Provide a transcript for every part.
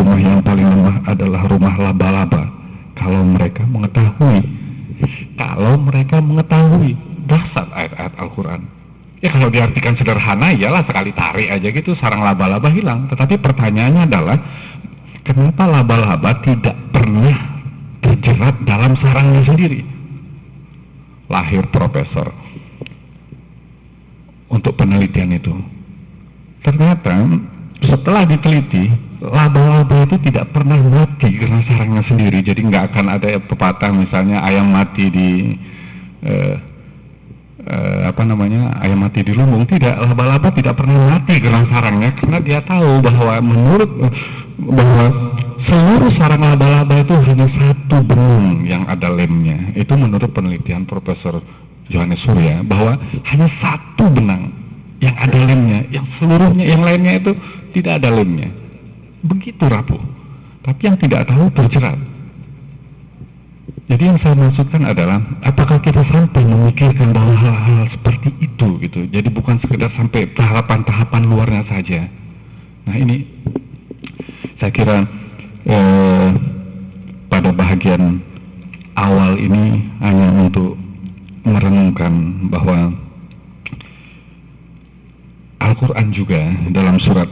rumah yang paling lemah adalah rumah laba-laba. Kalau mereka mengetahui, dasar ayat-ayat Al-Quran. Ya kalau diartikan sederhana, iyalah sekali tarik aja gitu sarang laba-laba hilang. Tetapi pertanyaannya adalah, kenapa laba-laba tidak pernah terjerat dalam sarangnya sendiri? Lahir profesor untuk penelitian itu. Ternyata setelah diteliti, laba-laba itu tidak pernah mati karena sarangnya sendiri. Jadi nggak akan ada pepatah misalnya ayam mati di ayam mati di lumbung. Tidak, laba-laba tidak pernah mati karena sarangnya, karena dia tahu bahwa seluruh sarang laba-laba itu hanya satu benung yang ada lemnya. Itu menurut penelitian Profesor Johannes Surya, bahwa hanya satu benang yang ada lemnya, yang seluruhnya yang lainnya itu tidak ada lemnya. Begitu rapuh. Tapi yang tidak tahu terjerat. Jadi yang saya maksudkan adalah, apakah kita sampai memikirkan bahwa hal-hal seperti itu gitu. Jadi bukan sekedar sampai tahapan-tahapan luarnya saja. Nah ini saya kira pada bahagian awal ini hanya untuk merenungkan bahwa Al-Quran juga dalam surat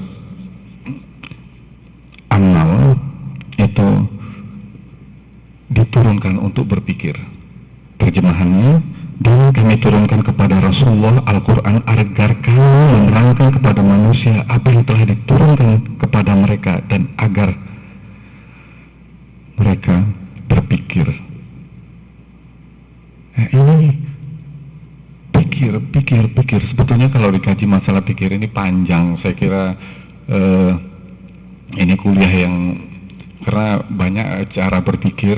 An-Nahl itu diturunkan untuk berpikir. Terjemahannya, dan kami turunkan kepada Rasulullah Al-Quran agar kami menerangkan kepada manusia apa yang telah diturunkan kepada mereka dan agar mereka berpikir. Ini pikir. Sebetulnya kalau dikaji masalah pikir ini panjang. Saya kira ini kuliah yang, karena banyak cara berpikir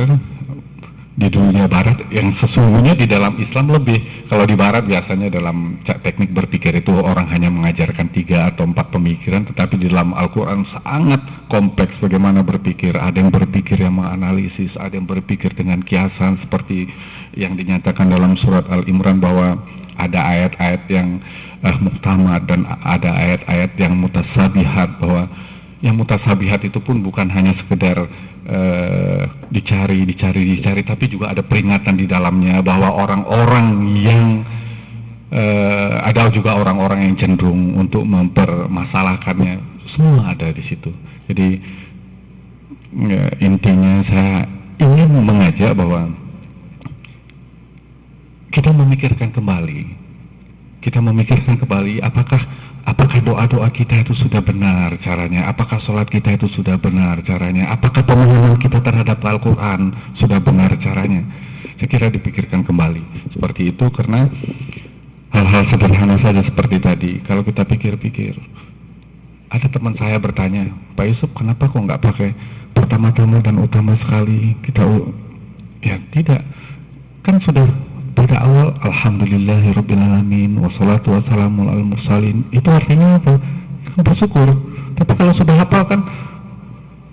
di dunia barat yang sesungguhnya di dalam Islam lebih. Kalau di barat biasanya dalam teknik berpikir itu orang hanya mengajarkan 3 atau 4 pemikiran, tetapi di dalam Al-Quran sangat kompleks bagaimana berpikir. Ada yang berpikir yang menganalisis, ada yang berpikir dengan kiasan seperti yang dinyatakan dalam surat Al-Imran bahwa ada ayat-ayat yang muhtamad dan ada ayat-ayat yang mutasabihat, bahwa yang mutasabihat itu pun bukan hanya sekedar dicari, tapi juga ada peringatan di dalamnya bahwa orang-orang yang ada juga orang-orang yang cenderung untuk mempermasalahkannya. Semua ada di situ. Jadi intinya saya ingin mengajak bahwa kita memikirkan kembali apakah doa-doa kita itu sudah benar caranya, apakah sholat kita itu sudah benar caranya, apakah pemahaman kita terhadap Al-Quran sudah benar caranya. Saya kira dipikirkan kembali seperti itu, karena hal-hal sederhana saja seperti tadi, kalau kita pikir-pikir. Ada teman saya bertanya, Pak Yusuf, kenapa kok nggak pakai pertama-tama dan utama sekali? Ya tidak, kan sudah pada awal alhamdulillahirrabbilalamin wassalatu wassalamu ala mursalin. Itu artinya apa? Bersyukur. Tapi kalau sudah hafal kan,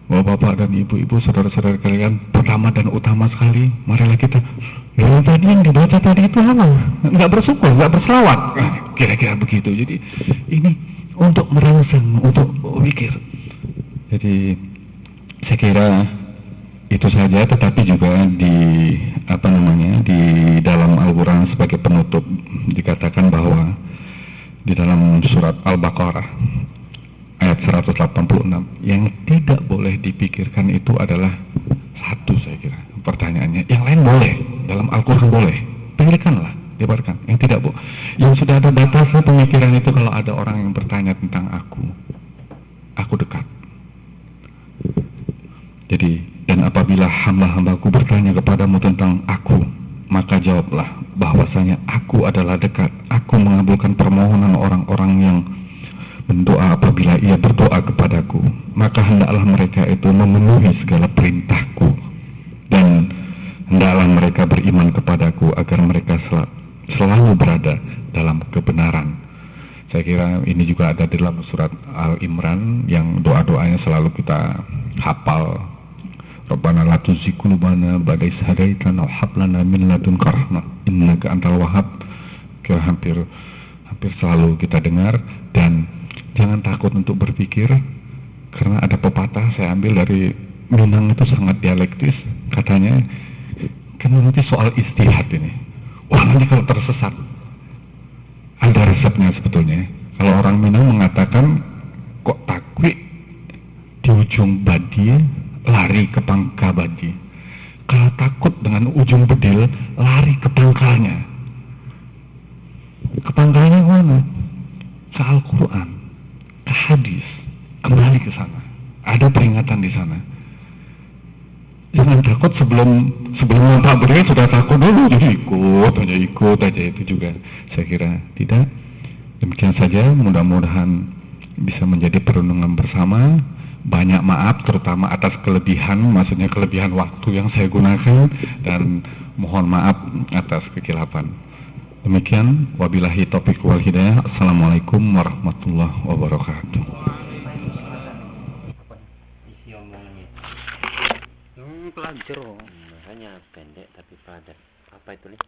bapak-bapak dan ibu-ibu, saudara-saudara kalian, pertama dan utama sekali, marilah kita, yang tadi yang dibaca tadi itu apa? Nggak bersyukur, nggak berselawat, kira-kira begitu. Jadi ini untuk merangsang, untuk mikir. Jadi saya kira itu saja, tetapi juga di di dalam Al-Quran sebagai penutup dikatakan bahwa di dalam surat Al-Baqarah ayat 186 yang tidak boleh dipikirkan itu adalah satu. Saya kira pertanyaannya, yang lain boleh, dalam Al-Quran boleh, pilihkanlah, lebarkan. Yang tidak yang sudah ada batasnya pemikiran itu, kalau ada orang yang bertanya tentang aku dekat. Jadi, dan apabila hamba-hambaku bertanya kepadamu tentang aku, maka jawablah bahwasanya aku adalah dekat. Aku mengabulkan permohonan orang-orang yang berdoa apabila ia berdoa kepadaku. Maka hendaklah mereka itu memenuhi segala perintahku, dan hendaklah mereka beriman kepadaku agar mereka selalu berada dalam kebenaran. Saya kira ini juga ada di dalam surat Al-Imran yang doa-doanya selalu kita hafal. Rabbana la tuzigh qulubana ba'da idh hadaitana wa hab lana min ladunka rahmah innaka antal wahhab. Kira hampir selalu kita dengar. Dan jangan takut untuk berpikir, karena ada pepatah pepatah saya ambil dari Minang itu sangat dialektis, katanya kan nanti soal istihad ini. Wah, nanti kalau tersesat ada resepnya sebetulnya. Kalau orang Minang mengatakan kok takwi di ujung badi lari ke pangka badi. Kalau takut dengan ujung bedil lari ke pangkalnya. Ke pangkalnya mana? Ke Al-Quran, ke hadis, kembali ke sana. Ada peringatan di sana. Jangan takut sebelum nampak bedil sudah takut dulu, jadi ikut aja itu juga. Saya kira tidak. Demikian saja, mudah-mudahan bisa menjadi perenungan bersama. Banyak maaf terutama atas kelebihan, maksudnya kelebihan waktu yang saya gunakan, dan mohon maaf atas kekilapan. Demikian, wabillahi taufiq wal hidayah. Assalamualaikum warahmatullahi wabarakatuh. Isi omongannya. Pelajar, makanya pendek tapi padat. Apa itu nih?